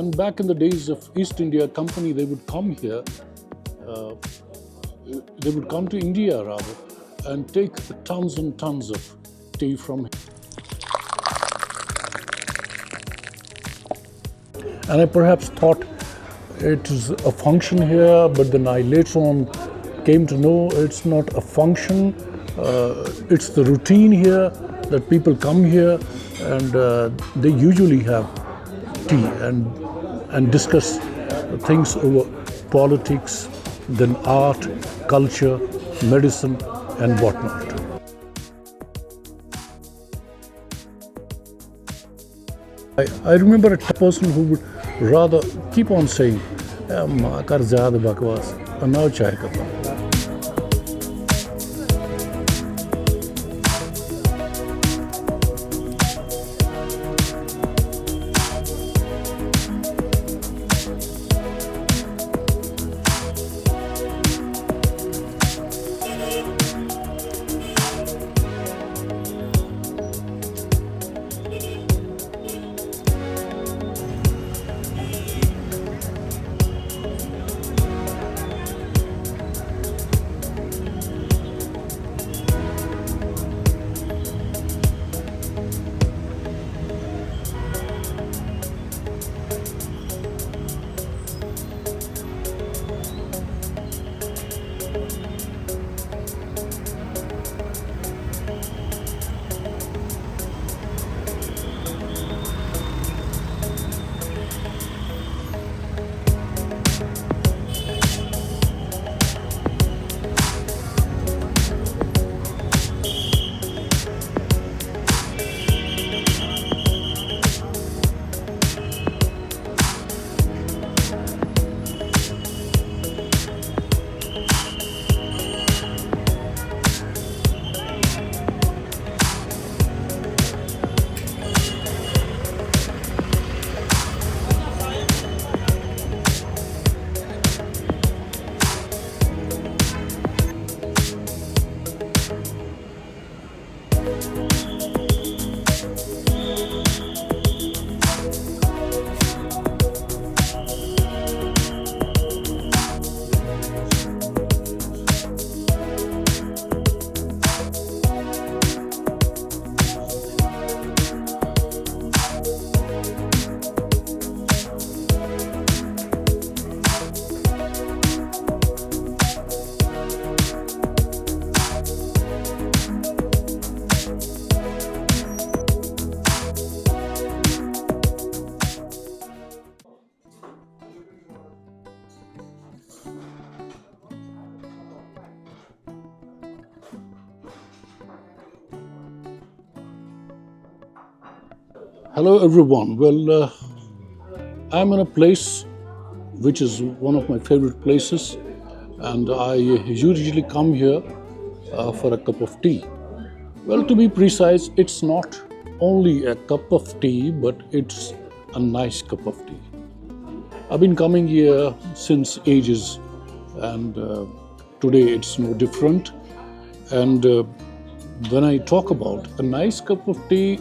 And back in the days of East India Company, they would come here, uh, they would come to India rather, and take tons and tons of tea from here. And I perhaps thought it is a function here, but then I later on came to know it's not a function, it's the routine here that people come here and they usually have tea and discuss things over politics, then art, culture, medicine and whatnot. I remember a person who would rather keep on saying, "Ma kar zyada bakwas, now chai karta." Hello everyone. Well, I'm in a place which is one of my favorite places, and I usually come here for a cup of tea. Well, to be precise, it's not only a cup of tea, but it's a nice cup of tea. I've been coming here since ages, and today it's no different. And when I talk about a nice cup of tea,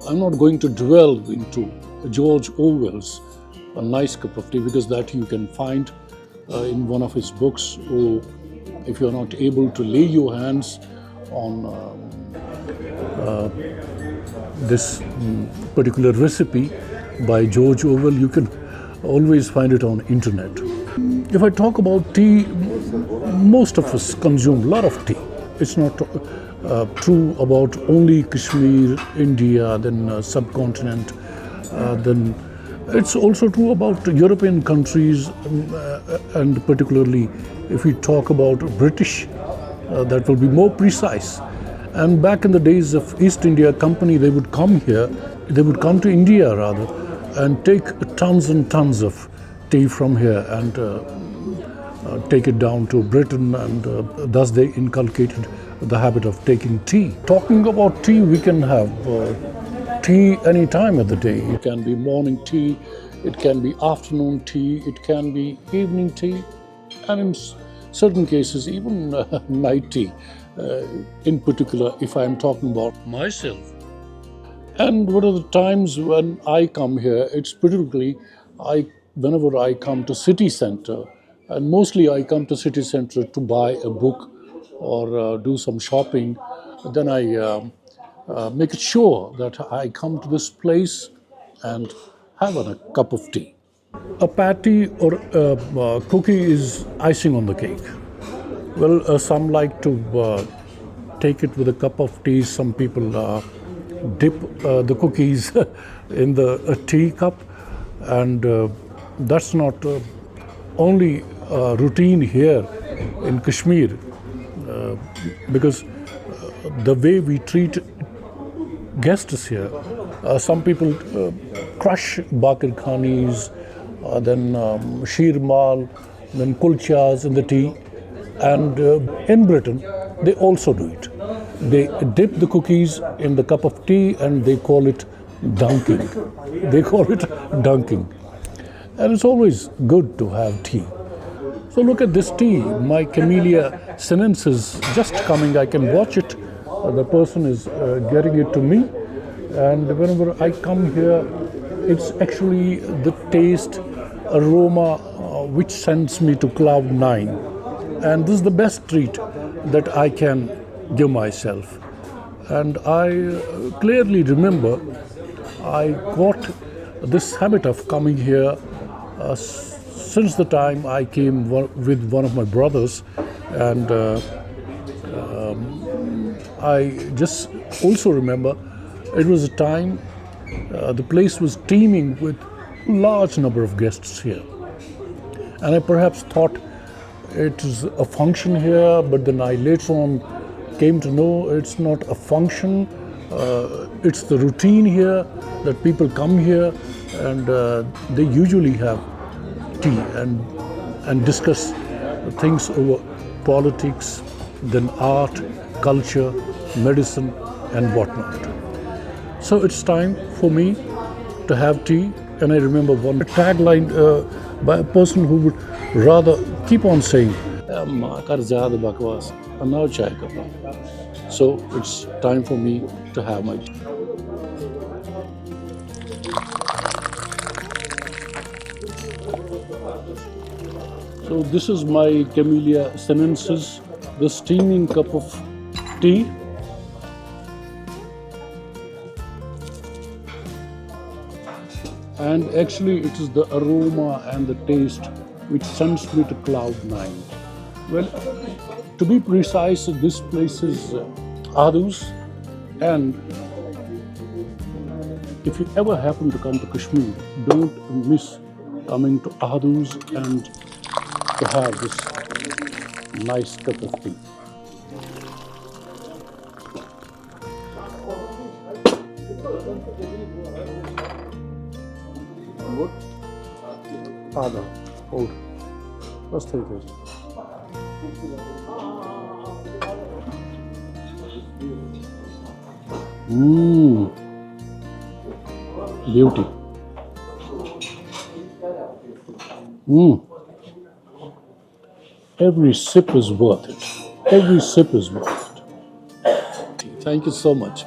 I'm not going to dwell into George Orwell's A Nice Cup of Tea, because that you can find in one of his books, or if you're not able to lay your hands on this particular recipe by George Orwell, you can always find it on internet. If I talk about tea, most of us consume a lot of tea. It's not true about only Kashmir, India, then subcontinent. Then it's also true about European countries, and particularly if we talk about British, that will be more precise. And back in the days of East India Company, they would come here, they would come to India rather, and take tons and tons of tea from here and take it down to Britain, and thus they inculcated the habit of taking tea. Talking about tea, we can have tea any time of the day. It can be morning tea, it can be afternoon tea, it can be evening tea, and in certain cases even night tea. In particular, if I'm talking about myself. And what are the times when I come here? It's particularly whenever I come to city center, and mostly I come to city center to buy a book or do some shopping, then I make it sure that I come to this place and have a cup of tea. A patty or a cookie is icing on the cake. Well, some like to take it with a cup of tea. Some people dip the cookies in the tea cup, and that's not only routine here in Kashmir, because the way we treat guests here, some people crush bakir khanis, then sheer then kulchas in the tea. And in Britain, they also do it. They dip the cookies in the cup of tea and they call it dunking. They call it dunking. And it's always good to have tea. So look at this tea. My camellia sinensis just coming. I can watch it. The person is getting it to me. And whenever I come here, it's actually the taste, aroma, which sends me to cloud nine. And this is the best treat that I can give myself. And I clearly remember I got this habit of coming here since the time I came with one of my brothers. And I just also remember it was a time the place was teeming with large number of guests here. And I perhaps thought it is a function here, but then I later on came to know it's not a function. It's the routine here that people come here and they usually have tea and discuss things over politics, then art, culture, medicine, and whatnot. So it's time for me to have tea. And I remember one tagline by a person who would rather keep on saying, so it's time for me to have my tea. So this is my camellia sinensis, the steaming cup of tea. And actually it is the aroma and the taste which sends me to cloud nine. Well, to be precise, this place is Aarhus, and if you ever happen to come to Kashmir, don't miss coming to Aarhus and to have this nice cup of tea. What? Ada. Hold. Let's take it. Beauty. Every sip is worth it. Every sip is worth it. Thank you so much.